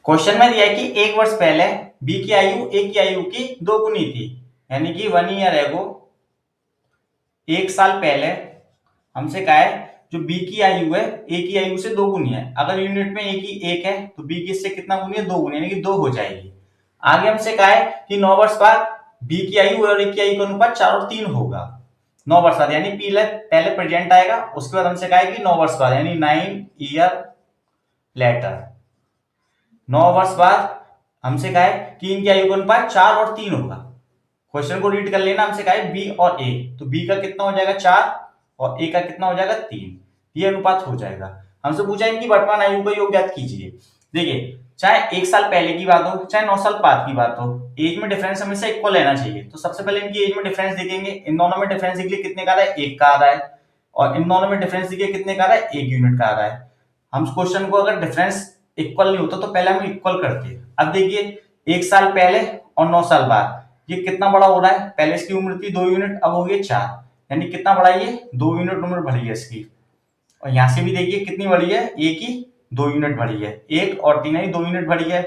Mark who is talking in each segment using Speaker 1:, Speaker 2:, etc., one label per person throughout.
Speaker 1: Question में दिया है कि 1 वर्ष पहले बी की आयु ए की आयु की 2 गुनी थी, यानी कि 1 ईयर एगो, 1 साल पहले हमसे कहा है जो बी की आयु है ए की आयु से 2 गुनी है। अगर यूनिट में ए की 1 है तो बी की इससे कितना गुनी है, 2 गुनी, यानी कि 2 हो जाएगी। आगे हमसे कहा है कि 9 वर्ष बाद बी की आयु और ए की आयु का अनुपात 4 और 3 होगा। 9 वर्ष बाद यानी पहले प्रेजेंट आएगा, उसके बाद हमसे कहा है कि 9 वर्ष बाद यानी 9 ईयर लेटर। 9 वर्ष बाद हमसे कहा है कि इनकी आयु का अनुपात 4 और 3 होगा। क्वेश्चन को रीड कर लेना, हमसे कहा है बी और ए, तो बी का कितना हो जाएगा 4 और ए का कितना हो जाएगा 3, ये अनुपात हो जाएगा। हमसे पूछा इनकी वर्तमान आयु का योग ज्ञात कीजिए। देखिए चाहे 1 साल पहले की बात हो चाहे 9 साल बाद की बात हो, एज में डिफरेंस हमेशा इक्वल रहना चाहिए। तो सबसे पहले इनकी एज में डिफरेंस देखेंगे, इन दोनों में डिफरेंस देखिए कितने का आ रहा है, 1 का आ रहा है, और इन दोनों में डिफरेंस देखिए कितने का आ रहा है, 1 यूनिट का आ रहा है। हम क्वेश्चन को अगर डिफरेंस इक्वल नहीं होता तो पहले हम इक्वल करते हैं। अब देखिए 1 साल पहले और 9 साल बाद ये कितना बड़ा हो रहा है, पहले इसकी उम्र थी 2 यूनिट, अब हो गई 4, यानी कितना बढ़ा है, ये 2 यूनिट उम्र बढ़ी है इसकी। और यहाँ से भी देखिए कितनी बढ़ी है, ए की 2 यूनिट बढ़ी है, 1 और 3 यानी 2 यूनिट बढ़ी है।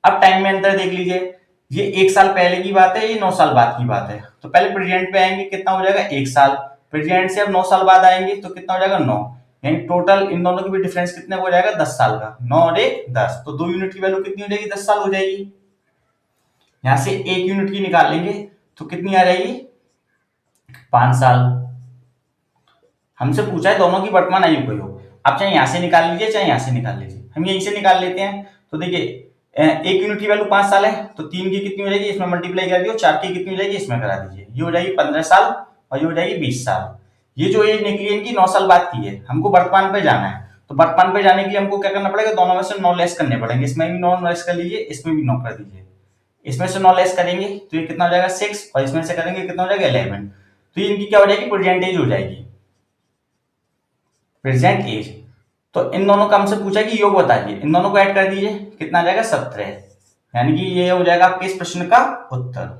Speaker 1: अब टाइम में अंतर देख लीजिए, ये 1 साल पहले की बात है, ये 9 साल बाद की बात है। तो पहले प्रेजेंट पे आएंगे, कितना हो जाएगा 1 साल, प्रेजेंट से अब 9 साल बाद आएंगे तो कितना हो जाएगा 9, यानी टोटल इन दोनों की भी डिफरेंस कितने हो जाएगा 10 साल का, 9 और 1 10, तो 2 यूनिट की वैल्यू कितनी हो जाएगी 10 साल हो जाएगी। यहां से 1 यूनिट की निकाल लेंगे तो कितनी आ जाएगी 5 साल। हमसे पूछा है दोनों की वर्तमान आयु का योग, आप चाहे यहां से निकाल लीजिए चाहे यहां से निकाल लीजिए, हम यहीं से निकाल लेते हैं। तो देखिए 1 यूनिट की वैल्यू 5 साल है, तो 3 की कितनी हो जाएगी, इसमें मल्टीप्लाई कर दियो, 4 की कितनी हो जाएगी इसमें करा दीजिए, ये हो जाएगी 15 साल और ये हो जाएगी 20 साल। ये जो एज निकली इनकी 9 साल बाद की है, हमको वर्तमान पे जाना है, तो वर्तमान पे जाने के लिए हमको क्या करना पड़ेगा, दोनों में से 9 लेस करने पड़ेंगे, इसमें भी 9 लेस कर लीजिए, इसमें भी 9 कर दीजिए। इसमें से 9 लेस करेंगे तो ये कितना हो जाएगा 6, और इसमें से करेंगे कितना हो जाएगा 11, तो ये इनकी क्या हो जाएगी प्रेजेंट एज हो जाएगी, प्रेजेंट एज। तो इन दोनों का हमसे पूछा कि योग बताइए, इन दोनों को ऐड कर दीजिए, कितना आ जाएगा 17, यानी कि ये हो जाएगा आपके इस प्रश्न का उत्तर।